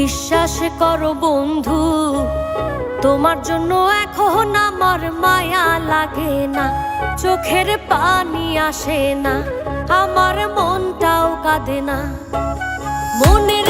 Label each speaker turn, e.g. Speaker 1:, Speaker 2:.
Speaker 1: বিশ্বাস করো বন্ধু, তোমার জন্য এখন আমার মায়া লাগে না, চোখের পানি আসে না, আমার মনটাও কাঁদে না। মনের